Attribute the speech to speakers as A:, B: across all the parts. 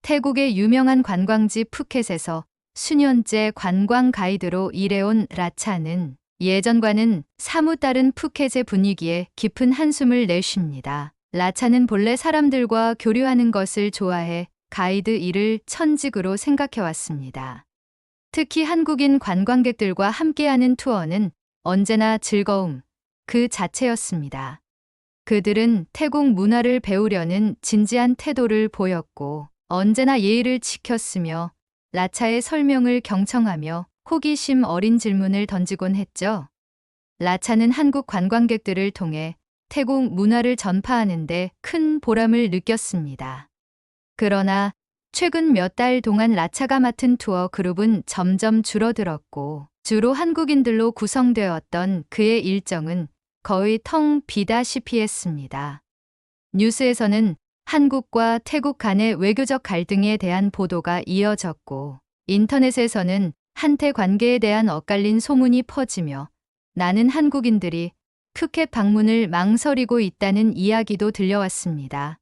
A: 태국의 유명한 관광지 푸켓에서 수년째 관광 가이드로 일해온 라차는 예전과는 사뭇 다른 푸켓의 분위기에 깊은 한숨을 내쉽니다. 라차는 본래 사람들과 교류하는 것을 좋아해 가이드 일을 천직으로 생각해왔습니다. 특히 한국인 관광객들과 함께하는 투어는 언제나 즐거움 그 자체였습니다. 그들은 태국 문화를 배우려는 진지한 태도를 보였고 언제나 예의를 지켰으며 라차의 설명을 경청하며 호기심 어린 질문을 던지곤 했죠. 라차는 한국 관광객들을 통해 태국 문화를 전파하는 데 큰 보람을 느꼈습니다. 그러나 최근 몇 달 동안 라차가 맡은 투어 그룹은 점점 줄어들었고 주로 한국인들로 구성되었던 그의 일정은 거의 텅 비다시피 했습니다. 뉴스에서는 한국과 태국 간의 외교적 갈등에 대한 보도가 이어졌고 인터넷에서는 한태 관계에 대한 엇갈린 소문이 퍼지며 많은 한국인들이 푸켓 방문을 망설이고 있다는 이야기도 들려왔습니다.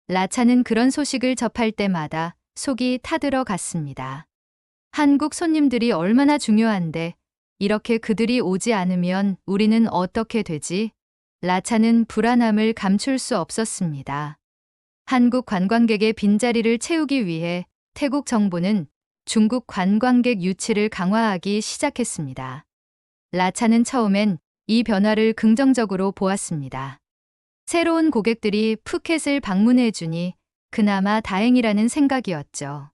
A: 라차는 그런 소식을 접할 때마다 속이 타들어 갔습니다. 한국 손님들이 얼마나 중요한데 이렇게 그들이 오지 않으면 우리는 어떻게 되지? 라차는 불안함을 감출 수 없었습니다. 한국 관광객의 빈자리를 채우기 위해 태국 정부는 중국 관광객 유치를 강화하기 시작했습니다. 라차는 처음엔 이 변화를 긍정적으로 보았습니다. 새로운 고객들이 푸켓을 방문해주니 그나마 다행이라는 생각이었죠.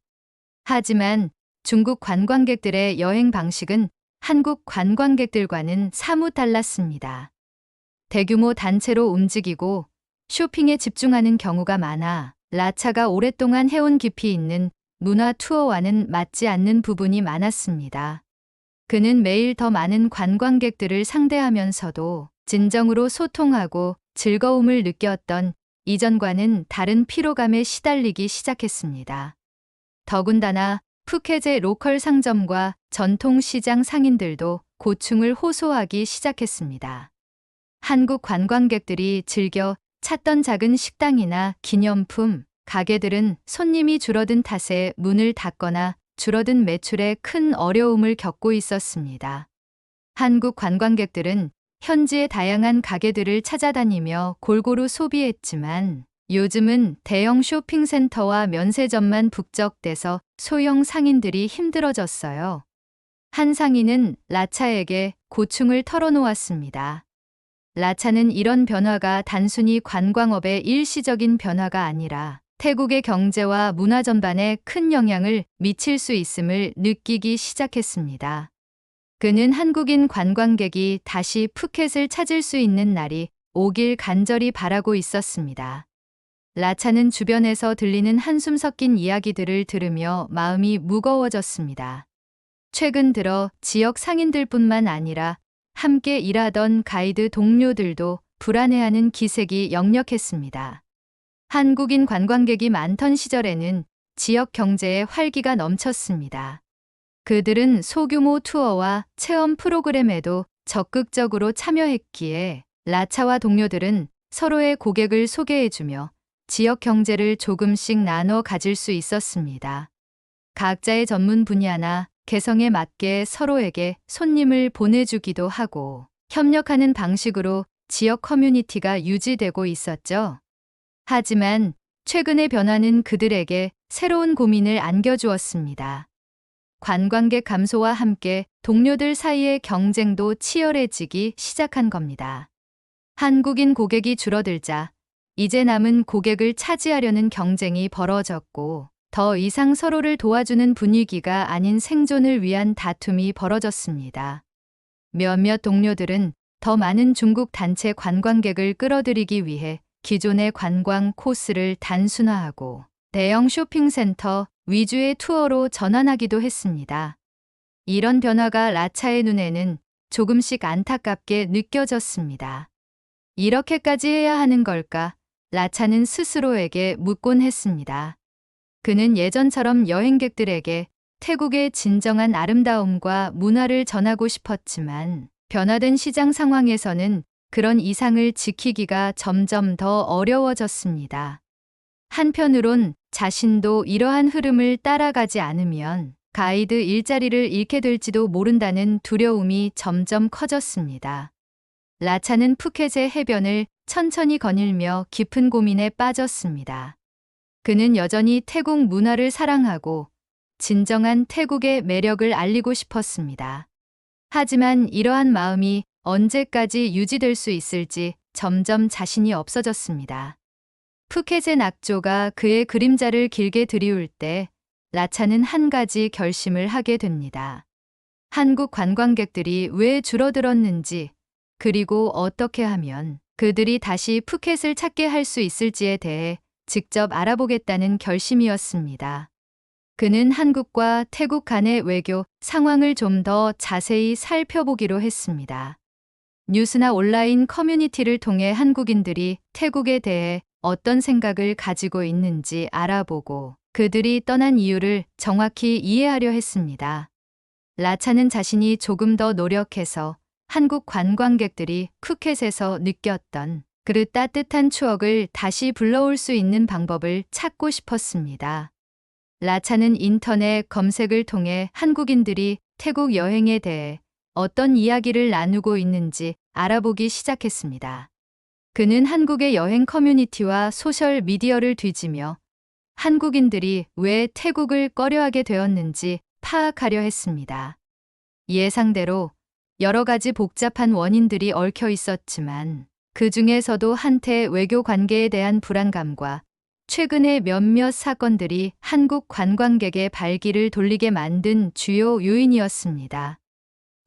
A: 하지만 중국 관광객들의 여행 방식은 한국 관광객들과는 사뭇 달랐습니다. 대규모 단체로 움직이고 쇼핑에 집중하는 경우가 많아 라차가 오랫동안 해온 깊이 있는 문화 투어와는 맞지 않는 부분이 많았습니다. 그는 매일 더 많은 관광객들을 상대하면서도 진정으로 소통하고 즐거움을 느꼈던 이전과는 다른 피로감에 시달리기 시작했습니다. 더군다나 푸켓의 로컬 상점과 전통시장 상인들도 고충을 호소하기 시작했습니다. 한국 관광객들이 즐겨 찾던 작은 식당이나 기념품, 가게들은 손님이 줄어든 탓에 문을 닫거나 줄어든 매출에 큰 어려움을 겪고 있었습니다. 한국 관광객들은 현지의 다양한 가게들을 찾아다니며 골고루 소비했지만 요즘은 대형 쇼핑센터와 면세점만 북적대서 소형 상인들이 힘들어졌어요. 한 상인은 라차에게 고충을 털어놓았습니다. 라차는 이런 변화가 단순히 관광업의 일시적인 변화가 아니라 태국의 경제와 문화 전반에 큰 영향을 미칠 수 있음을 느끼기 시작했습니다. 그는 한국인 관광객이 다시 푸켓을 찾을 수 있는 날이 오길 간절히 바라고 있었습니다. 라차는 주변에서 들리는 한숨 섞인 이야기들을 들으며 마음이 무거워졌습니다. 최근 들어 지역 상인들뿐만 아니라 함께 일하던 가이드 동료들도 불안해하는 기색이 역력했습니다. 한국인 관광객이 많던 시절에는 지역 경제에 활기가 넘쳤습니다. 그들은 소규모 투어와 체험 프로그램에도 적극적으로 참여했기에 라차와 동료들은 서로의 고객을 소개해주며 지역 경제를 조금씩 나눠 가질 수 있었습니다. 각자의 전문 분야나 개성에 맞게 서로에게 손님을 보내주기도 하고 협력하는 방식으로 지역 커뮤니티가 유지되고 있었죠. 하지만 최근의 변화는 그들에게 새로운 고민을 안겨주었습니다. 관광객 감소와 함께 동료들 사이의 경쟁도 치열해지기 시작한 겁니다. 한국인 고객이 줄어들자 이제 남은 고객을 차지하려는 경쟁이 벌어졌고 더 이상 서로를 도와주는 분위기가 아닌 생존을 위한 다툼이 벌어졌습니다. 몇몇 동료들은 더 많은 중국 단체 관광객을 끌어들이기 위해 기존의 관광 코스를 단순화하고 대형 쇼핑센터 위주의 투어로 전환하기도 했습니다. 이런 변화가 라차의 눈에는 조금씩 안타깝게 느껴졌습니다. 이렇게까지 해야 하는 걸까? 라차는 스스로에게 묻곤 했습니다. 그는 예전처럼 여행객들에게 태국의 진정한 아름다움과 문화를 전하고 싶었지만 변화된 시장 상황에서는 그런 이상을 지키기가 점점 더 어려워졌습니다. 한편으론 자신도 이러한 흐름을 따라가지 않으면 가이드 일자리를 잃게 될지도 모른다는 두려움이 점점 커졌습니다. 라차는 푸켓의 해변을 천천히 거닐며 깊은 고민에 빠졌습니다. 그는 여전히 태국 문화를 사랑하고 진정한 태국의 매력을 알리고 싶었습니다. 하지만 이러한 마음이 언제까지 유지될 수 있을지 점점 자신이 없어졌습니다. 푸켓의 낙조가 그의 그림자를 길게 드리울 때 라차는 한 가지 결심을 하게 됩니다. 한국 관광객들이 왜 줄어들었는지, 그리고 어떻게 하면 그들이 다시 푸켓을 찾게 할 수 있을지에 대해 직접 알아보겠다는 결심이었습니다. 그는 한국과 태국 간의 외교 상황을 좀 더 자세히 살펴보기로 했습니다. 뉴스나 온라인 커뮤니티를 통해 한국인들이 태국에 대해 어떤 생각을 가지고 있는지 알아보고 그들이 떠난 이유를 정확히 이해하려 했습니다. 라차는 자신이 조금 더 노력해서 한국 관광객들이 푸켓에서 느꼈던 그 따뜻한 추억을 다시 불러올 수 있는 방법을 찾고 싶었습니다. 라차는 인터넷 검색을 통해 한국인들이 태국 여행에 대해 어떤 이야기를 나누고 있는지 알아보기 시작했습니다. 그는 한국의 여행 커뮤니티와 소셜 미디어를 뒤지며 한국인들이 왜 태국을 꺼려하게 되었는지 파악하려 했습니다. 예상대로 여러 가지 복잡한 원인들이 얽혀 있었지만 그 중에서도 한때 외교 관계에 대한 불안감과 최근의 몇몇 사건들이 한국 관광객의 발길을 돌리게 만든 주요 요인이었습니다.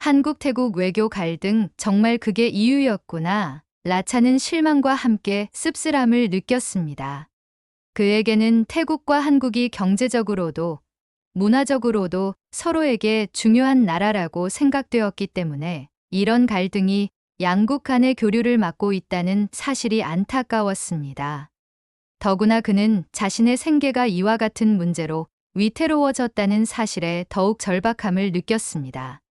A: 한국-태국 외교 갈등, 정말 그게 이유였구나. 라차는 실망과 함께 씁쓸함을 느꼈습니다. 그에게는 태국과 한국이 경제적으로도 문화적으로도 서로에게 중요한 나라라고 생각되었기 때문에 이런 갈등이 양국 간의 교류를 막고 있다는 사실이 안타까웠습니다. 더구나 그는 자신의 생계가 이와 같은 문제로 위태로워졌다는 사실에 더욱 절박함을 느꼈습니다.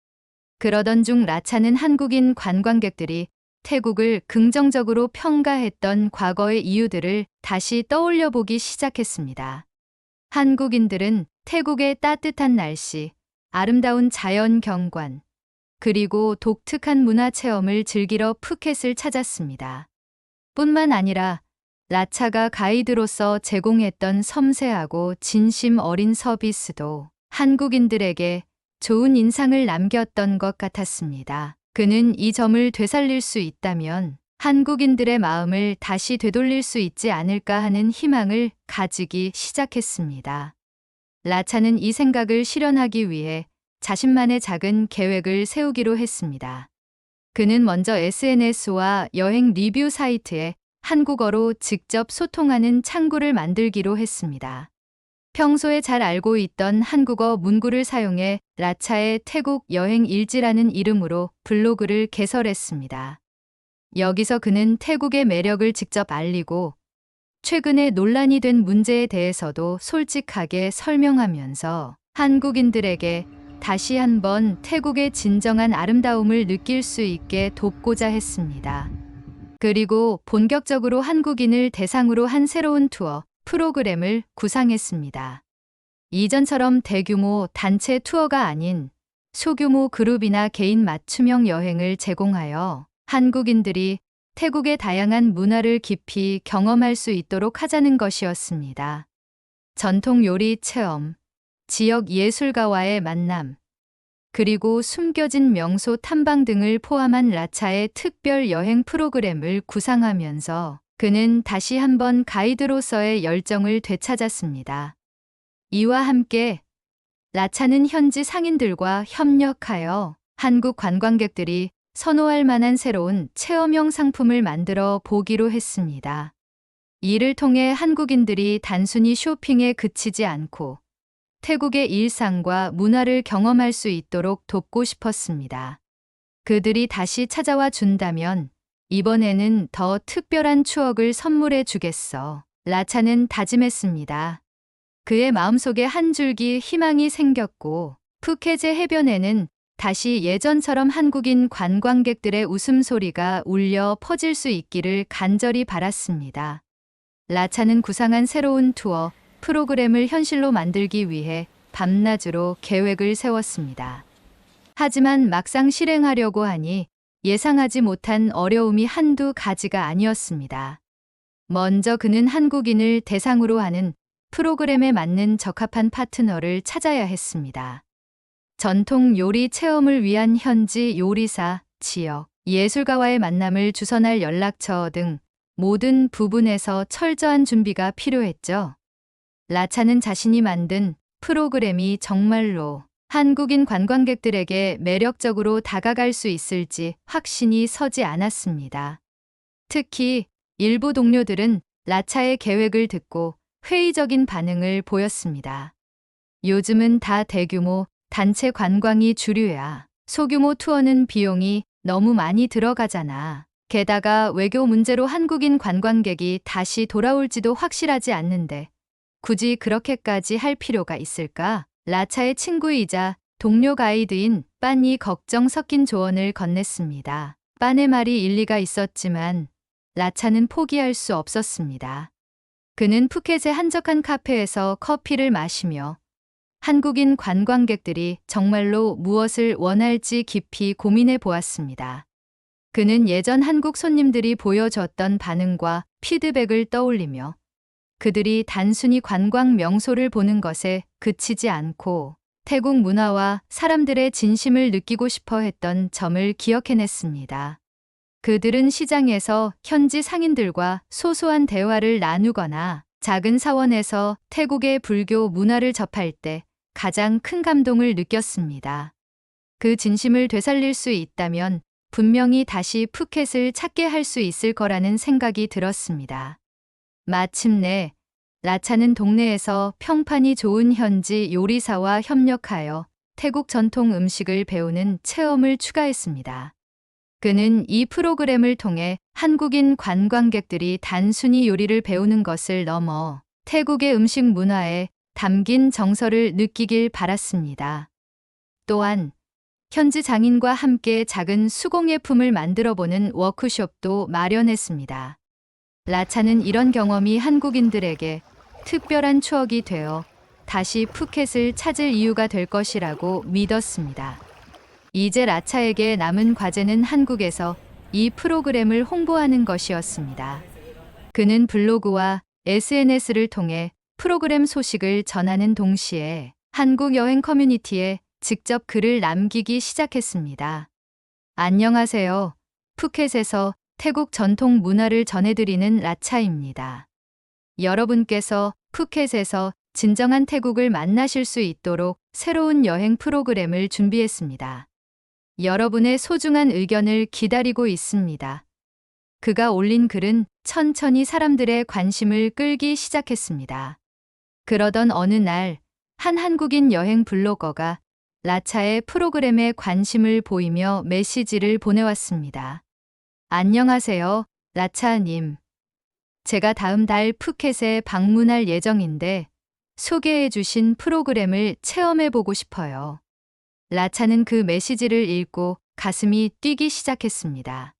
A: 그러던 중 라차는 한국인 관광객들이 태국을 긍정적으로 평가했던 과거의 이유들을 다시 떠올려 보기 시작했습니다. 한국인들은 태국의 따뜻한 날씨, 아름다운 자연 경관, 그리고 독특한 문화 체험을 즐기러 푸켓을 찾았습니다. 뿐만 아니라 라차가 가이드로서 제공했던 섬세하고 진심 어린 서비스도 한국인들에게 좋은 인상을 남겼던 것 같았습니다. 그는 이 점을 되살릴 수 있다면 한국인들의 마음을 다시 되돌릴 수 있지 않을까 하는 희망을 가지기 시작했습니다. 라차는 이 생각을 실현하기 위해 자신만의 작은 계획을 세우기로 했습니다. 그는 먼저 SNS와 여행 리뷰 사이트에 한국어로 직접 소통하는 창구를 만들기로 했습니다. 평소에 잘 알고 있던 한국어 문구를 사용해 라차의 태국 여행 일지라는 이름으로 블로그를 개설했습니다. 여기서 그는 태국의 매력을 직접 알리고 최근에 논란이 된 문제에 대해서도 솔직하게 설명하면서 한국인들에게 다시 한번 태국의 진정한 아름다움을 느낄 수 있게 돕고자 했습니다. 그리고 본격적으로 한국인을 대상으로 한 새로운 투어 프로그램을 구상했습니다. 이전처럼 대규모 단체 투어가 아닌 소규모 그룹이나 개인 맞춤형 여행을 제공하여 한국인들이 태국의 다양한 문화를 깊이 경험할 수 있도록 하자는 것이었습니다. 전통 요리 체험, 지역 예술가와의 만남, 그리고 숨겨진 명소 탐방 등을 포함한 라차의 특별 여행 프로그램을 구상하면서 그는 다시 한번 가이드로서의 열정을 되찾았습니다. 이와 함께 라차는 현지 상인들과 협력하여 한국 관광객들이 선호할 만한 새로운 체험형 상품을 만들어 보기로 했습니다. 이를 통해 한국인들이 단순히 쇼핑에 그치지 않고 태국의 일상과 문화를 경험할 수 있도록 돕고 싶었습니다. 그들이 다시 찾아와 준다면 이번에는 더 특별한 추억을 선물해 주겠어. 라차는 다짐했습니다. 그의 마음속에 한 줄기 희망이 생겼고 푸켓의 해변에는 다시 예전처럼 한국인 관광객들의 웃음소리가 울려 퍼질 수 있기를 간절히 바랐습니다. 라차는 구상한 새로운 투어 프로그램을 현실로 만들기 위해 밤낮으로 계획을 세웠습니다. 하지만 막상 실행하려고 하니 예상하지 못한 어려움이 한두 가지가 아니었습니다. 먼저 그는 한국인을 대상으로 하는 프로그램에 맞는 적합한 파트너를 찾아야 했습니다. 전통 요리 체험을 위한 현지 요리사, 지역, 예술가와의 만남을 주선할 연락처 등 모든 부분에서 철저한 준비가 필요했죠. 라차는 자신이 만든 프로그램이 정말로 한국인 관광객들에게 매력적으로 다가갈 수 있을지 확신이 서지 않았습니다. 특히 일부 동료들은 라차의 계획을 듣고 회의적인 반응을 보였습니다. 요즘은 다 대규모 단체 관광이 주류야. 소규모 투어는 비용이 너무 많이 들어가잖아. 게다가 외교 문제로 한국인 관광객이 다시 돌아올지도 확실하지 않는데 굳이 그렇게까지 할 필요가 있을까? 라차의 친구이자 동료 가이드인 빤이 걱정 섞인 조언을 건넸습니다. 빤의 말이 일리가 있었지만 라차는 포기할 수 없었습니다. 그는 푸켓의 한적한 카페에서 커피를 마시며 한국인 관광객들이 정말로 무엇을 원할지 깊이 고민해 보았습니다. 그는 예전 한국 손님들이 보여줬던 반응과 피드백을 떠올리며 그들이 단순히 관광 명소를 보는 것에 그치지 않고 태국 문화와 사람들의 진심을 느끼고 싶어 했던 점을 기억해냈습니다. 그들은 시장에서 현지 상인들과 소소한 대화를 나누거나 작은 사원에서 태국의 불교 문화를 접할 때 가장 큰 감동을 느꼈습니다. 그 진심을 되살릴 수 있다면 분명히 다시 푸켓을 찾게 할 수 있을 거라는 생각이 들었습니다. 마침내 라차는 동네에서 평판이 좋은 현지 요리사와 협력하여 태국 전통 음식을 배우는 체험을 추가했습니다. 그는 이 프로그램을 통해 한국인 관광객들이 단순히 요리를 배우는 것을 넘어 태국의 음식 문화에 담긴 정서를 느끼길 바랐습니다. 또한 현지 장인과 함께 작은 수공예품을 만들어보는 워크숍도 마련했습니다. 라차는 이런 경험이 한국인들에게 특별한 추억이 되어 다시 푸켓을 찾을 이유가 될 것이라고 믿었습니다. 이제 라차에게 남은 과제는 한국에서 이 프로그램을 홍보하는 것이었습니다. 그는 블로그와 SNS를 통해 프로그램 소식을 전하는 동시에 한국 여행 커뮤니티에 직접 글을 남기기 시작했습니다. 안녕하세요. 푸켓에서 태국 전통 문화를 전해드리는 라차입니다. 여러분께서 푸켓에서 진정한 태국을 만나실 수 있도록 새로운 여행 프로그램을 준비했습니다. 여러분의 소중한 의견을 기다리고 있습니다. 그가 올린 글은 천천히 사람들의 관심을 끌기 시작했습니다. 그러던 어느 날, 한 한국인 여행 블로거가 라차의 프로그램에 관심을 보이며 메시지를 보내왔습니다. 안녕하세요, 라차님. 제가 다음 달 푸켓에 방문할 예정인데 소개해 주신 프로그램을 체험해 보고 싶어요. 라차는 그 메시지를 읽고 가슴이 뛰기 시작했습니다.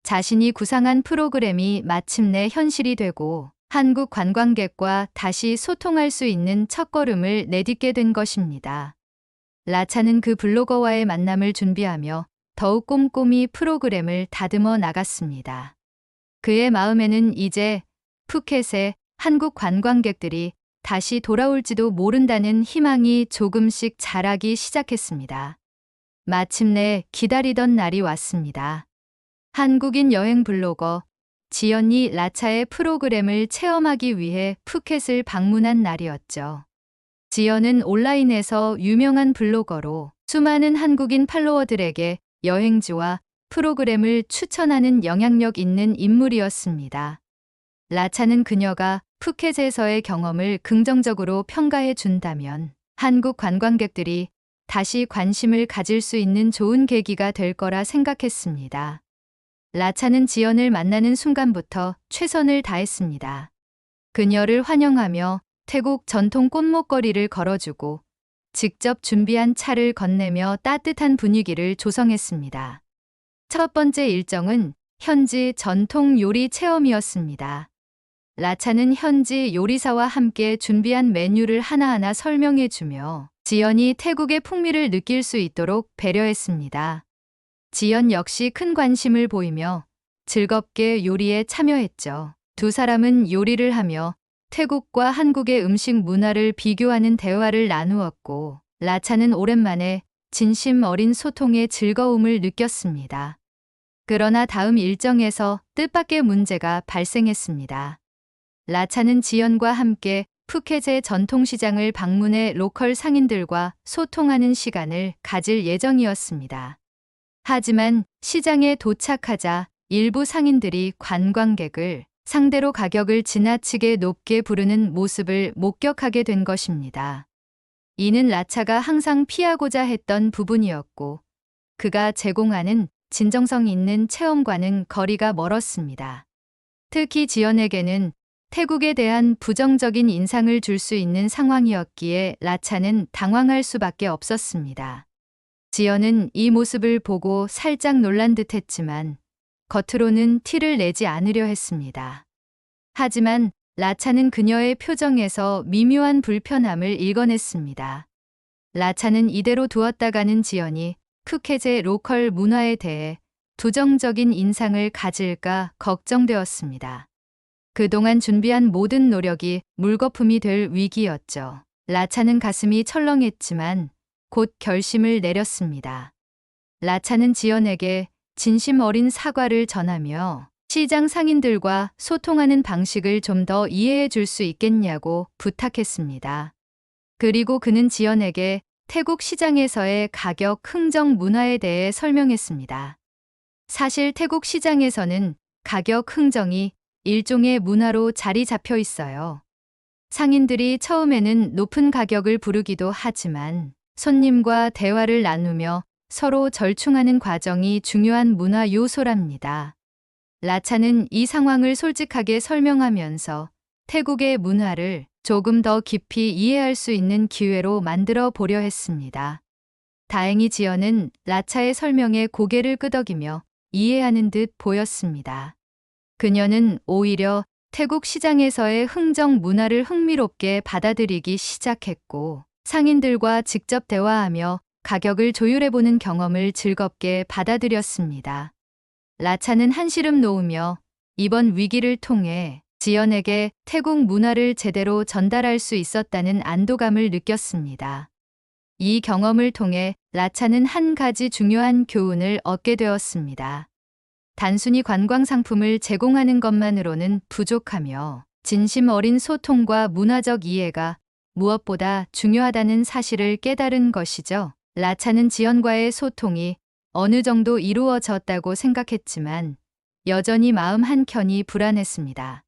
A: 자신이 구상한 프로그램이 마침내 현실이 되고 한국 관광객과 다시 소통할 수 있는 첫걸음을 내딛게 된 것입니다. 라차는 그 블로거와의 만남을 준비하며 더욱 꼼꼼히 프로그램을 다듬어 나갔습니다. 그의 마음에는 이제 푸켓에 한국 관광객들이 다시 돌아올지도 모른다는 희망이 조금씩 자라기 시작했습니다. 마침내 기다리던 날이 왔습니다. 한국인 여행 블로거 지연이 라차의 프로그램을 체험하기 위해 푸켓을 방문한 날이었죠. 지연은 온라인에서 유명한 블로거로 수많은 한국인 팔로워들에게 여행지와 프로그램을 추천하는 영향력 있는 인물이었습니다. 라차는 그녀가 푸켓에서의 경험을 긍정적으로 평가해 준다면 한국 관광객들이 다시 관심을 가질 수 있는 좋은 계기가 될 거라 생각했습니다. 라차는 지연을 만나는 순간부터 최선을 다했습니다. 그녀를 환영하며 태국 전통 꽃목걸이를 걸어주고 직접 준비한 차를 건네며 따뜻한 분위기를 조성했습니다. 첫 번째 일정은 현지 전통 요리 체험이었습니다. 라차는 현지 요리사와 함께 준비한 메뉴를 하나하나 설명해주며 지연이 태국의 풍미를 느낄 수 있도록 배려했습니다. 지연 역시 큰 관심을 보이며 즐겁게 요리에 참여했죠. 두 사람은 요리를 하며 태국과 한국의 음식 문화를 비교하는 대화를 나누었고, 라차는 오랜만에 진심 어린 소통의 즐거움을 느꼈습니다. 그러나 다음 일정에서 뜻밖의 문제가 발생했습니다. 라차는 지연과 함께 푸켓의 전통시장을 방문해 로컬 상인들과 소통하는 시간을 가질 예정이었습니다. 하지만 시장에 도착하자 일부 상인들이 관광객을 상대로 가격을 지나치게 높게 부르는 모습을 목격하게 된 것입니다. 이는 라차가 항상 피하고자 했던 부분이었고, 그가 제공하는 진정성 있는 체험과는 거리가 멀었습니다. 특히 지연에게는 태국에 대한 부정적인 인상을 줄 수 있는 상황이었기에 라차는 당황할 수밖에 없었습니다. 지연은 이 모습을 보고 살짝 놀란 듯했지만 겉으로는 티를 내지 않으려 했습니다. 하지만 라차는 그녀의 표정에서 미묘한 불편함을 읽어냈습니다. 라차는 이대로 두었다가는 지연이 푸켓의 로컬 문화에 대해 부정적인 인상을 가질까 걱정되었습니다. 그동안 준비한 모든 노력이 물거품이 될 위기였죠. 라차는 가슴이 철렁했지만 곧 결심을 내렸습니다. 라차는 지연에게 진심 어린 사과를 전하며 시장 상인들과 소통하는 방식을 좀 더 이해해 줄 수 있겠냐고 부탁했습니다. 그리고 그는 지연에게 태국 시장에서의 가격 흥정 문화에 대해 설명했습니다. 사실 태국 시장에서는 가격 흥정이 일종의 문화로 자리 잡혀 있어요. 상인들이 처음에는 높은 가격을 부르기도 하지만 손님과 대화를 나누며 서로 절충하는 과정이 중요한 문화 요소랍니다. 라차는 이 상황을 솔직하게 설명하면서 태국의 문화를 조금 더 깊이 이해할 수 있는 기회로 만들어 보려 했습니다. 다행히 지연은 라차의 설명에 고개를 끄덕이며 이해하는 듯 보였습니다. 그녀는 오히려 태국 시장에서의 흥정 문화를 흥미롭게 받아들이기 시작했고, 상인들과 직접 대화하며 가격을 조율해보는 경험을 즐겁게 받아들였습니다. 라차는 한시름 놓으며 이번 위기를 통해 지연에게 태국 문화를 제대로 전달할 수 있었다는 안도감을 느꼈습니다. 이 경험을 통해 라차는 한 가지 중요한 교훈을 얻게 되었습니다. 단순히 관광 상품을 제공하는 것만으로는 부족하며 진심 어린 소통과 문화적 이해가 무엇보다 중요하다는 사실을 깨달은 것이죠. 라차는 지연과의 소통이 어느 정도 이루어졌다고 생각했지만 여전히 마음 한켠이 불안했습니다.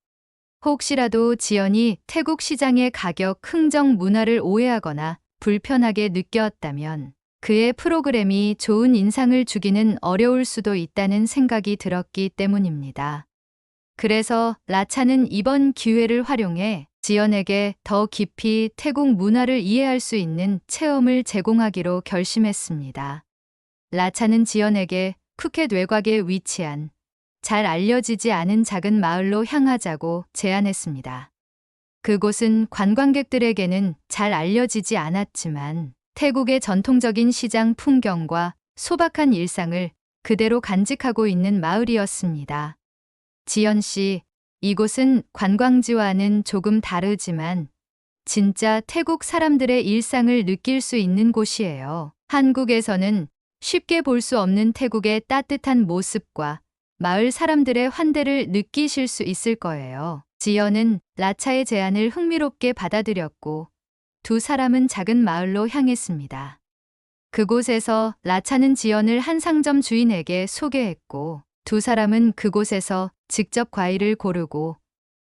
A: 혹시라도 지연이 태국 시장의 가격 흥정 문화를 오해하거나 불편하게 느꼈다면 그의 프로그램이 좋은 인상을 주기는 어려울 수도 있다는 생각이 들었기 때문입니다. 그래서 라차는 이번 기회를 활용해 지연에게 더 깊이 태국 문화를 이해할 수 있는 체험을 제공하기로 결심했습니다. 라차는 지연에게 푸켓 외곽에 위치한 잘 알려지지 않은 작은 마을로 향하자고 제안했습니다. 그곳은 관광객들에게는 잘 알려지지 않았지만 태국의 전통적인 시장 풍경과 소박한 일상을 그대로 간직하고 있는 마을이었습니다. 지연 씨, 이곳은 관광지와는 조금 다르지만 진짜 태국 사람들의 일상을 느낄 수 있는 곳이에요. 한국에서는 쉽게 볼 수 없는 태국의 따뜻한 모습과 마을 사람들의 환대를 느끼실 수 있을 거예요. 지연은 라차의 제안을 흥미롭게 받아들였고 두 사람은 작은 마을로 향했습니다. 그곳에서 라차는 지연을 한 상점 주인에게 소개했고 두 사람은 그곳에서 직접 과일을 고르고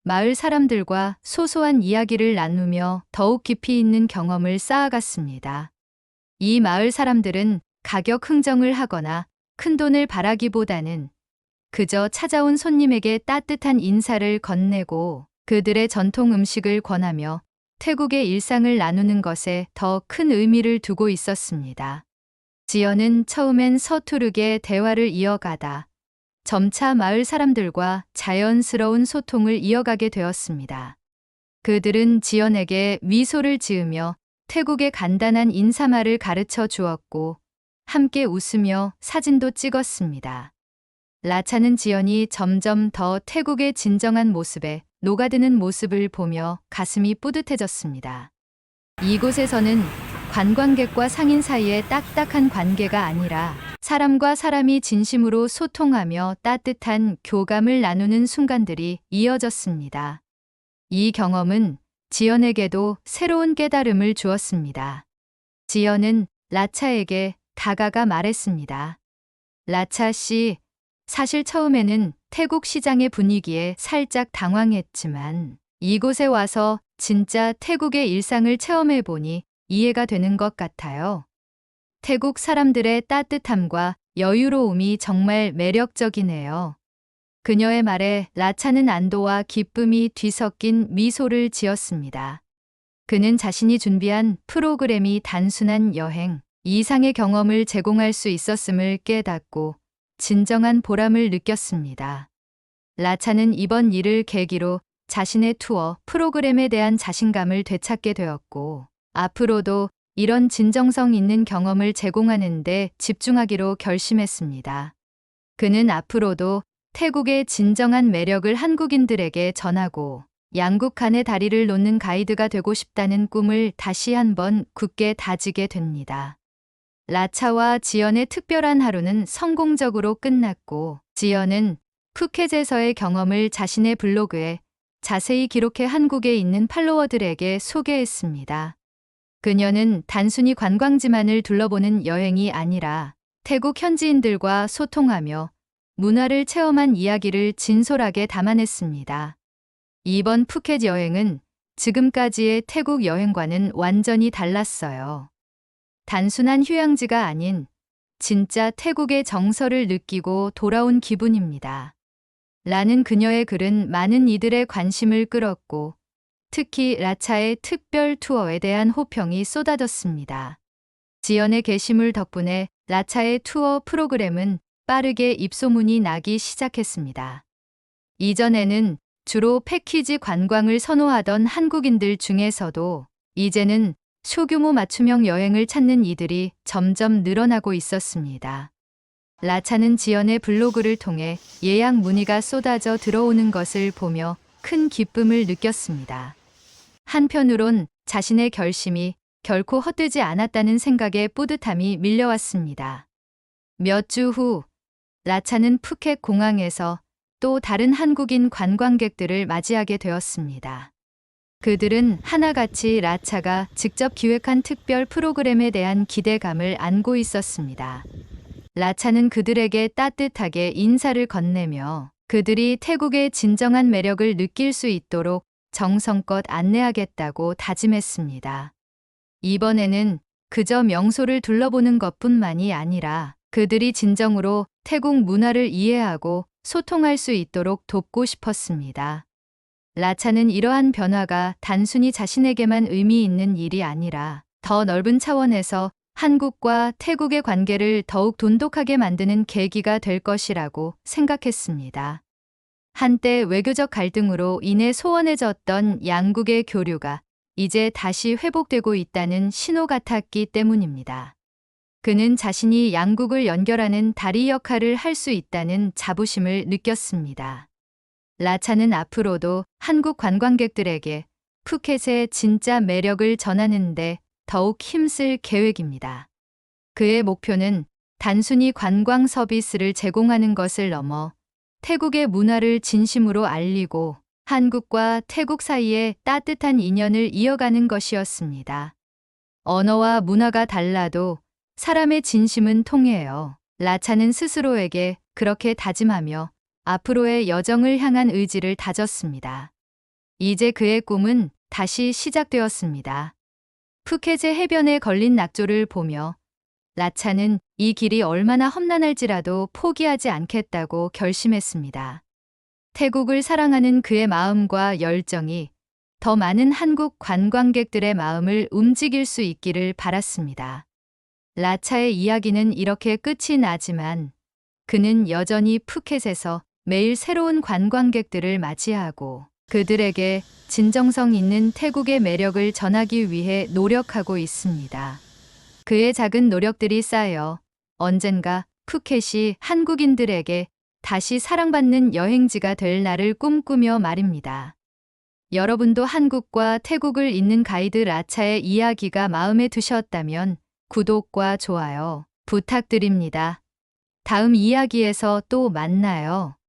A: 마을 사람들과 소소한 이야기를 나누며 더욱 깊이 있는 경험을 쌓아갔습니다. 이 마을 사람들은 가격 흥정을 하거나 큰돈을 바라기보다는 그저 찾아온 손님에게 따뜻한 인사를 건네고 그들의 전통 음식을 권하며 태국의 일상을 나누는 것에 더 큰 의미를 두고 있었습니다. 지연은 처음엔 서투르게 대화를 이어가다 점차 마을 사람들과 자연스러운 소통을 이어가게 되었습니다. 그들은 지연에게 미소를 지으며 태국의 간단한 인사말을 가르쳐 주었고 함께 웃으며 사진도 찍었습니다. 라차는 지연이 점점 더 태국의 진정한 모습에 녹아드는 모습을 보며 가슴이 뿌듯해졌습니다. 이곳에서는 관광객과 상인 사이의 딱딱한 관계가 아니라 사람과 사람이 진심으로 소통하며 따뜻한 교감을 나누는 순간들이 이어졌습니다. 이 경험은 지연에게도 새로운 깨달음을 주었습니다. 지연은 라차에게 다가가 말했습니다. 라차 씨, 사실 처음에는 태국 시장의 분위기에 살짝 당황했지만 이곳에 와서 진짜 태국의 일상을 체험해보니 이해가 되는 것 같아요. 태국 사람들의 따뜻함과 여유로움이 정말 매력적이네요. 그녀의 말에 라차는 안도와 기쁨이 뒤섞인 미소를 지었습니다. 그는 자신이 준비한 프로그램이 단순한 여행 이상의 경험을 제공할 수 있었음을 깨닫고 진정한 보람을 느꼈습니다. 라차는 이번 일을 계기로 자신의 투어 프로그램에 대한 자신감을 되찾게 되었고 앞으로도 이런 진정성 있는 경험을 제공하는 데 집중하기로 결심했습니다. 그는 앞으로도 태국의 진정한 매력을 한국인들에게 전하고 양국 간의 다리를 놓는 가이드가 되고 싶다는 꿈을 다시 한번 굳게 다지게 됩니다. 라차와 지연의 특별한 하루는 성공적으로 끝났고 지연은 푸켓에서의 경험을 자신의 블로그에 자세히 기록해 한국에 있는 팔로워들에게 소개했습니다. 그녀는 단순히 관광지만을 둘러보는 여행이 아니라 태국 현지인들과 소통하며 문화를 체험한 이야기를 진솔하게 담아냈습니다. 이번 푸켓 여행은 지금까지의 태국 여행과는 완전히 달랐어요. 단순한 휴양지가 아닌 진짜 태국의 정서를 느끼고 돌아온 기분입니다. 라는 그녀의 글은 많은 이들의 관심을 끌었고 특히 라차의 특별 투어에 대한 호평이 쏟아졌습니다. 지연의 게시물 덕분에 라차의 투어 프로그램은 빠르게 입소문이 나기 시작했습니다. 이전에는 주로 패키지 관광을 선호하던 한국인들 중에서도 이제는 소규모 맞춤형 여행을 찾는 이들이 점점 늘어나고 있었습니다. 라차는 지연의 블로그를 통해 예약 문의가 쏟아져 들어오는 것을 보며 큰 기쁨을 느꼈습니다. 한편으론 자신의 결심이 결코 헛되지 않았다는 생각에 뿌듯함이 밀려왔습니다. 몇 주 후, 라차는 푸켓 공항에서 또 다른 한국인 관광객들을 맞이하게 되었습니다. 그들은 하나같이 라차가 직접 기획한 특별 프로그램에 대한 기대감을 안고 있었습니다. 라차는 그들에게 따뜻하게 인사를 건네며 그들이 태국의 진정한 매력을 느낄 수 있도록 정성껏 안내하겠다고 다짐했습니다. 이번에는 그저 명소를 둘러보는 것뿐만이 아니라 그들이 진정으로 태국 문화를 이해하고 소통할 수 있도록 돕고 싶었습니다. 라차는 이러한 변화가 단순히 자신에게만 의미 있는 일이 아니라 더 넓은 차원에서 한국과 태국의 관계를 더욱 돈독하게 만드는 계기가 될 것이라고 생각했습니다. 한때 외교적 갈등으로 인해 소원해졌던 양국의 교류가 이제 다시 회복되고 있다는 신호 같았기 때문입니다. 그는 자신이 양국을 연결하는 다리 역할을 할 수 있다는 자부심을 느꼈습니다. 라차는 앞으로도 한국 관광객들에게 푸켓의 진짜 매력을 전하는데 더욱 힘쓸 계획입니다. 그의 목표는 단순히 관광 서비스를 제공하는 것을 넘어 태국의 문화를 진심으로 알리고 한국과 태국 사이에 따뜻한 인연을 이어가는 것이었습니다. 언어와 문화가 달라도 사람의 진심은 통해요. 라차는 스스로에게 그렇게 다짐하며 앞으로의 여정을 향한 의지를 다졌습니다. 이제 그의 꿈은 다시 시작되었습니다. 푸켓의 해변에 걸린 낙조를 보며 라차는 이 길이 얼마나 험난할지라도 포기하지 않겠다고 결심했습니다. 태국을 사랑하는 그의 마음과 열정이 더 많은 한국 관광객들의 마음을 움직일 수 있기를 바랐습니다. 라차의 이야기는 이렇게 끝이 나지만 그는 여전히 푸켓에서 매일 새로운 관광객들을 맞이하고 그들에게 진정성 있는 태국의 매력을 전하기 위해 노력하고 있습니다. 그의 작은 노력들이 쌓여 언젠가 푸켓이 한국인들에게 다시 사랑받는 여행지가 될 날을 꿈꾸며 말입니다. 여러분도 한국과 태국을 잇는 가이드 라차의 이야기가 마음에 드셨다면 구독과 좋아요 부탁드립니다. 다음 이야기에서 또 만나요.